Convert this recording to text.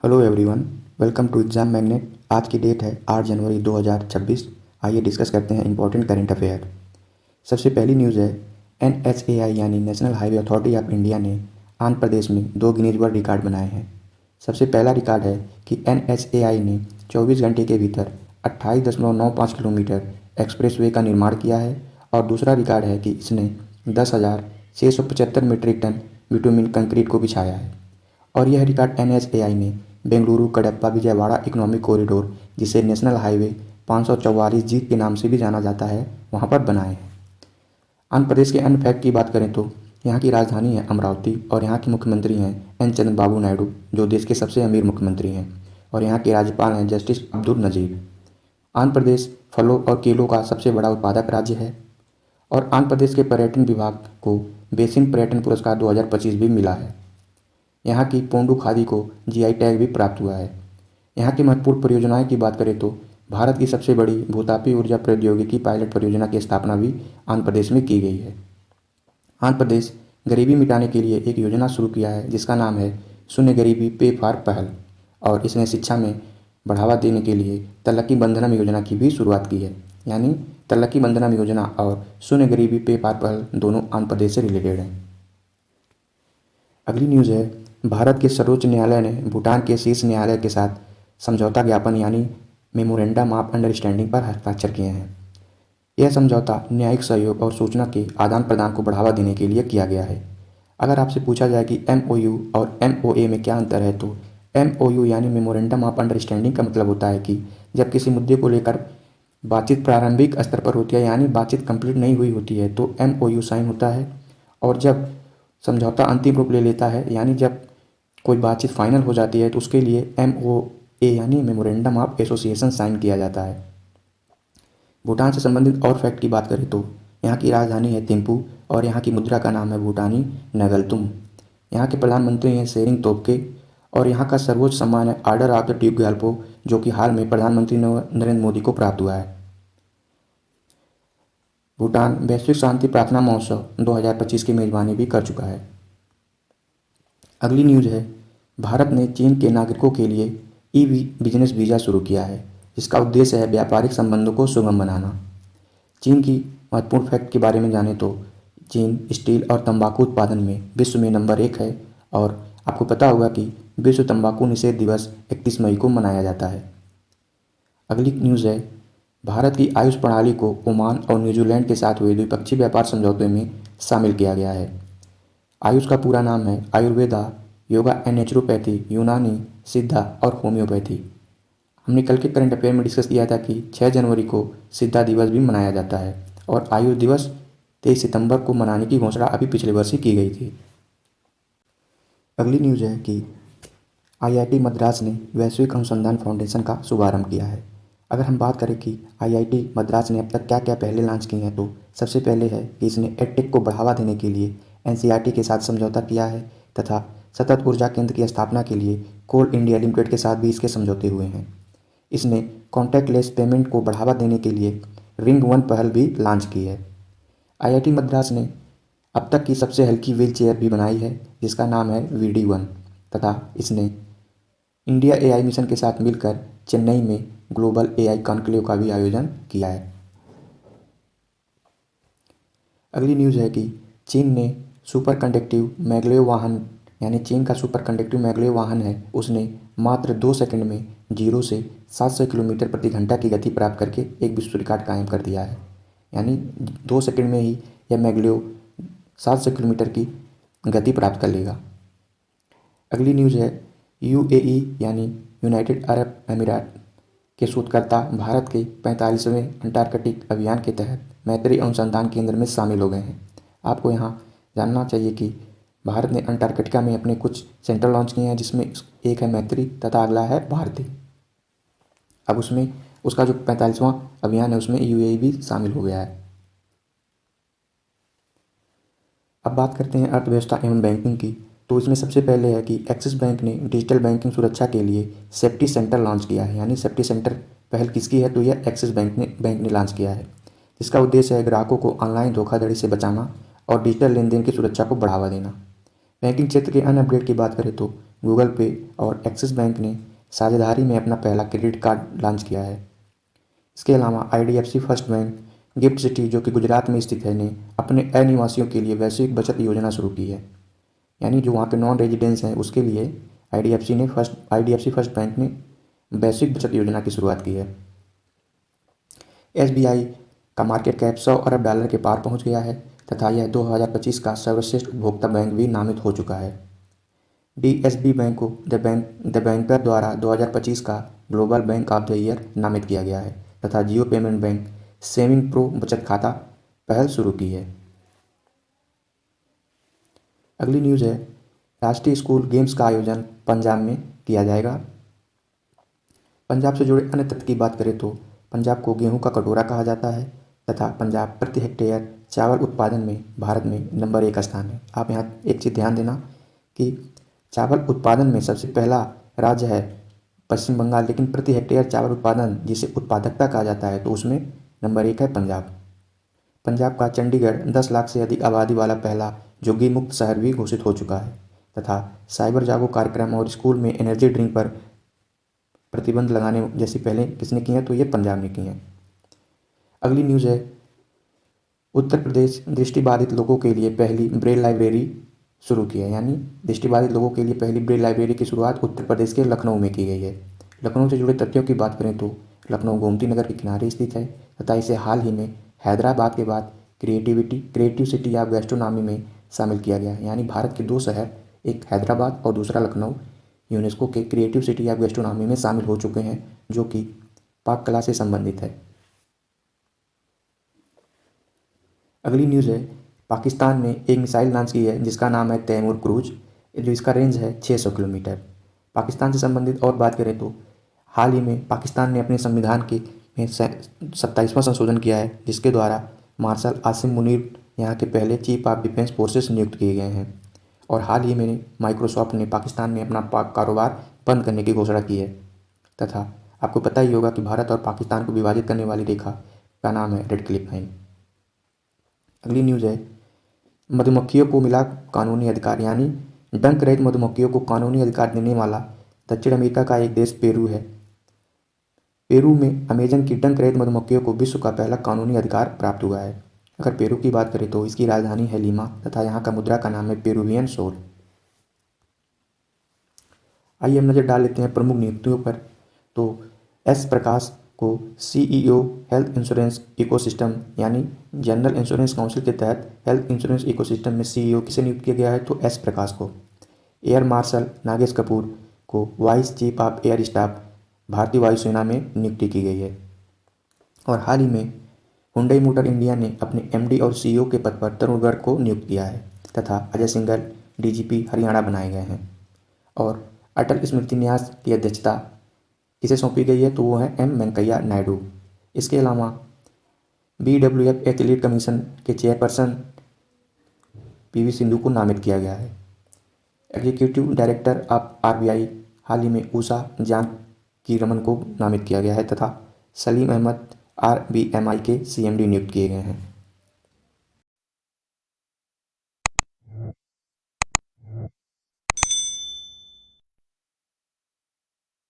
Hello everyone, welcome to exam magnet. आज की date है 8 जनवरी 2026। आइए डिस्कस करते हैं इंपॉर्टेंट करंट अफेयर। सबसे पहली न्यूज़ है NHAI यानी national highway authority of India ने आंध्र प्रदेश में 2 गिनीज वर्ल्ड रिकॉर्ड बनाए हैं। सबसे पहला रिकॉर्ड है कि NHAI ने 24 घंटे के भीतर 28.95 किलोमीटर एक्सप्रेसवे का निर्माण किया है और दूसरा रिकॉर्ड है कि इसने 10,675 मीट्रिक टन बिटुमिन कंक्रीट को बिछाया है। और यह रिकॉर्ड NHAI ने बेंगलुरु कडप्पा विजयवाड़ा इकोनॉमिक कॉरिडोर, जिसे नेशनल हाईवे 544 जी के नाम से भी जाना जाता है, वहाँ पर बनाए हैं। आंध्र प्रदेश के अन्य फैक्ट की बात करें तो यहाँ की राजधानी है अमरावती और यहाँ के मुख्यमंत्री हैं एन चंद्रबाबू नायडू, जो देश के सबसे अमीर मुख्यमंत्री हैं, और यहाँ के राज्यपाल हैं जस्टिस अब्दुल नज़ीर। आंध्र प्रदेश फलों और केलों का सबसे बड़ा उत्पादक राज्य है और आंध्र प्रदेश के पर्यटन विभाग को बेसिन पर्यटन पुरस्कार 2025 भी मिला है। यहाँ की पोंडू खादी को GI टैग भी प्राप्त हुआ है। यहाँ की महत्वपूर्ण परियोजनाएं की बात करें तो भारत की सबसे बड़ी भूतापी ऊर्जा प्रौद्योगिकी पायलट परियोजना की स्थापना भी आंध्र प्रदेश में की गई है। आंध्र प्रदेश गरीबी मिटाने के लिए एक योजना शुरू किया है जिसका नाम है शून्य गरीबी पे फॉर पहल, और इसने शिक्षा में बढ़ावा देने के लिए तल्लकी बंधनम योजना की भी शुरुआत की है। यानी तल्लकी बंधनम योजना और शून्य गरीबी पे फॉर पहल दोनों आंध्र प्रदेश से रिलेटेड हैं। अगली न्यूज़ है भारत के सर्वोच्च न्यायालय ने भूटान के शीर्ष न्यायालय के साथ समझौता ज्ञापन यानी मेमोरेंडम ऑफ अंडरस्टैंडिंग पर हस्ताक्षर किए हैं। यह समझौता न्यायिक सहयोग और सूचना के आदान प्रदान को बढ़ावा देने के लिए किया गया है। अगर आपसे पूछा जाए कि MOU और MOA में क्या अंतर है तो MOU यानी मेमोरेंडम ऑफ अंडरस्टैंडिंग का मतलब होता है कि जब किसी मुद्दे को लेकर बातचीत प्रारंभिक स्तर पर होती है, यानी बातचीत कंप्लीट नहीं हुई होती है, तो MOU साइन होता है। और जब समझौता अंतिम रूप ले लेता है, यानी जब कोई बातचीत फाइनल हो जाती है, तो उसके लिए MOA यानी मेमोरेंडम ऑफ एसोसिएशन साइन किया जाता है। भूटान से संबंधित और फैक्ट की बात करें तो यहाँ की राजधानी है थिम्पू और यहाँ की मुद्रा का नाम है भूटानी नगलतुम। यहाँ के प्रधानमंत्री हैं शेरिंग तोब्गे और यहाँ का सर्वोच्च सम्मान है order of the Duke Gyalpo, जो कि हाल में प्रधानमंत्री नरेंद्र मोदी को प्राप्त हुआ है। भूटान वैश्विक शांति प्रार्थना महोत्सव 2025 की मेजबानी भी कर चुका है। अगली न्यूज़ है भारत ने चीन के नागरिकों के लिए बिजनेस वीज़ा शुरू किया है, जिसका उद्देश्य है व्यापारिक संबंधों को सुगम बनाना। चीन की महत्वपूर्ण फैक्ट के बारे में जाने तो चीन स्टील और तंबाकू उत्पादन में विश्व में नंबर 1 है और आपको पता होगा कि विश्व तंबाकू निषेध दिवस 31 मई को मनाया जाता है। अगली न्यूज़ है भारत की आयुष प्रणाली को ओमान और न्यूजीलैंड के साथ हुए द्विपक्षीय व्यापार समझौते में शामिल किया गया है। आयुष का पूरा नाम है आयुर्वेदा, योगा एंड नेचुरोपैथी, यूनानी, सिद्धा और होम्योपैथी। हमने कल के करंट अफेयर में डिस्कस किया था कि 6 जनवरी को सिद्धा दिवस भी मनाया जाता है और आयुष दिवस 23 सितंबर को मनाने की घोषणा अभी पिछले वर्ष ही की गई थी। अगली न्यूज़ है कि IIT मद्रास ने वैश्विक अनुसंधान फाउंडेशन का शुभारंभ किया है। अगर हम बात करें कि IIT मद्रास ने अब तक क्या क्या पहले लॉन्च किए हैं तो सबसे पहले है कि इसने एडटेक को बढ़ावा देने के लिए NCERT के साथ समझौता किया है तथा सतत ऊर्जा केंद्र की स्थापना के लिए कोल इंडिया लिमिटेड के साथ भी इसके समझौते हुए हैं। इसने कॉन्टैक्टलेस पेमेंट को बढ़ावा देने के लिए रिंग 1 पहल भी लॉन्च की है। IIT मद्रास ने अब तक की सबसे हल्की व्हील चेयर भी बनाई है जिसका नाम है VD1 तथा इसने इंडिया AI मिशन के साथ मिलकर चेन्नई में ग्लोबल AI कॉन्क्लेव का भी आयोजन किया है। अगली न्यूज़ है कि चीन ने सुपर कंडक्टिव मैग्लेव वाहन यानी चीन का सुपर कंडक्टिव मैग्लेव वाहन है, उसने मात्र 2 सेकंड में 0 से 700 किलोमीटर प्रति घंटा की गति प्राप्त करके एक विश्व रिकॉर्ड कायम कर दिया है। यानी 2 सेकंड में ही यह मैग्लेव 700 किलोमीटर की गति प्राप्त कर लेगा। अगली न्यूज़ है UAE यानी यूनाइटेड अरब अमीरात के शोधकर्ता भारत के 45वें अंटार्कटिक अभियान के तहत मैत्री अनुसंधान केंद्र में शामिल हो गए हैं। आपको यहाँ जानना चाहिए कि भारत ने अंटार्कटिका में अपने कुछ सेंटर लॉन्च किए हैं, जिसमें एक है मैत्री तथा अगला है भारती। अब उसमें उसका जो 45वां अभियान है उसमें UAE भी शामिल हो गया है। अब बात करते हैं अर्थव्यवस्था एवं बैंकिंग की, तो इसमें सबसे पहले है कि एक्सिस बैंक ने डिजिटल बैंकिंग सुरक्षा के लिए सेफ्टी सेंटर लॉन्च किया है। यानी सेफ्टी सेंटर पहल किसकी है तो यह एक्सिस बैंक ने लॉन्च किया है, जिसका उद्देश्य है ग्राहकों को ऑनलाइन धोखाधड़ी से बचाना और डिजिटल लेन देन की सुरक्षा को बढ़ावा देना। बैंकिंग क्षेत्र के अन्य अपडेट की बात करें तो गूगल पे और एक्सिस बैंक ने साझेदारी में अपना पहला क्रेडिट कार्ड लॉन्च किया है। इसके अलावा IDFC first bank gift city जो कि गुजरात में स्थित है ने अपने अनिवासियों के लिए वैश्विक बचत योजना शुरू की है। यानी जो वहाँ के नॉन रेजिडेंट्स हैं उसके लिए IDFC फर्स्ट बैंक ने वैश्विक बचत योजना की शुरुआत की है। SBI का मार्केट कैप 100 अरब डॉलर के पार पहुंच गया है तथा यह 2025 का सर्वश्रेष्ठ उपभोक्ता बैंक भी नामित हो चुका है। DSB बैंक को द बैंकर द्वारा 2025 का global bank of the year नामित किया गया है तथा जियो पेमेंट बैंक सेविंग प्रो बचत खाता पहल शुरू की है। अगली न्यूज़ है, राष्ट्रीय स्कूल गेम्स का आयोजन पंजाब में किया जाएगा। पंजाब से जुड़े अन्य तथ्य की बात करें तो पंजाब को गेहूं का कटोरा कहा जाता है तथा पंजाब प्रति हेक्टेयर चावल उत्पादन में भारत में नंबर 1 स्थान है। आप यहाँ एक चीज़ ध्यान देना कि चावल उत्पादन में सबसे पहला राज्य है पश्चिम बंगाल, लेकिन प्रति हेक्टेयर चावल उत्पादन जिसे उत्पादकता कहा जाता है तो उसमें नंबर 1 है पंजाब। पंजाब का चंडीगढ़ 10 लाख से अधिक आबादी वाला पहला झुग्गी मुक्त शहर भी घोषित हो चुका है तथा साइबर जागो कार्यक्रम और स्कूल में एनर्जी ड्रिंक पर प्रतिबंध लगाने जैसी पहले किसने की है तो ये पंजाब ने की है। अगली न्यूज़ है, उत्तर प्रदेश दृष्टिबाधित लोगों के लिए पहली ब्रेल लाइब्रेरी शुरू की है। यानी दृष्टिबाधित लोगों के लिए पहली ब्रेल लाइब्रेरी की शुरुआत उत्तर प्रदेश के लखनऊ में की गई है। लखनऊ से जुड़े तथ्यों की बात करें तो लखनऊ गोमती नगर के किनारे स्थित है तथा इसे हाल ही में हैदराबाद के बाद क्रिएटिव सिटी ऑफ गैस्ट्रोनॉमी में शामिल किया गया है। यानी भारत के 2 शहर, एक हैदराबाद और दूसरा लखनऊ, यूनेस्को के क्रिएटिव सिटी ऑफ गैस्ट्रोनॉमी में शामिल हो चुके हैं जो कि पाक कला से संबंधित है। अगली न्यूज़ है, पाकिस्तान ने एक मिसाइल लॉन्च की है जिसका नाम है तैमूर क्रूज, जो इसका रेंज है 600 किलोमीटर। पाकिस्तान से संबंधित और बात करें तो हाल ही में पाकिस्तान ने अपने संविधान के में 27वां संशोधन किया है जिसके द्वारा मार्शल आसिम मुनीर यहाँ के पहले चीफ ऑफ डिफेंस फोर्सेस नियुक्त किए गए हैं। और हाल ही में माइक्रोसॉफ्ट ने पाकिस्तान में अपना कारोबार बंद करने की घोषणा की है तथा आपको पता ही होगा कि भारत और पाकिस्तान को विभाजित करने वाली रेखा का नाम है रेड क्लिफ लाइन। अगली न्यूज़ है, मधुमक्खियों को मिला कानूनी अधिकार। यानी डंक रहित मधुमक्खियों को कानूनी अधिकार देने वाला दक्षिण अमेरिका का एक देश पेरू है। पेरू में अमेजन की डंक रहित मधुमक्खियों को विश्व का पहला कानूनी अधिकार प्राप्त हुआ है। अगर पेरू की बात करें तो इसकी राजधानी है लीमा तथा यहाँ का मुद्रा का नाम है पेरुवियन सोल। आइए हम नज़र डाल लेते हैं प्रमुख नियुक्तियों पर। तो एस प्रकाश को CEO हेल्थ इंश्योरेंस इकोसिस्टम यानी जनरल इंश्योरेंस काउंसिल के तहत हेल्थ इंश्योरेंस इकोसिस्टम में CEO किसे नियुक्त किया गया है तो एस प्रकाश को। एयर मार्शल नागेश कपूर को vice chief of air staff भारतीय वायुसेना में नियुक्ति की गई है। और हाल ही में हुंडई मोटर इंडिया ने अपने MD और CEO के पद पर तरुण गर्ग को नियुक्त किया है तथा अजय सिंघल DGP हरियाणा बनाए गए हैं। और अटल स्मृति न्यास की अध्यक्षता किसे सौंपी गई है तो वो है M वेंकैया नायडू। इसके अलावा BWF एथलीट कमीशन के चेयरपर्सन PV सिंधु को नामित किया गया है। एग्जीक्यूटिव डायरेक्टर ऑफ RBI हाल ही में उषा जानकी रमन को नामित किया गया है तथा सलीम अहमद RBMI के CMD नियुक्त किए गए हैं।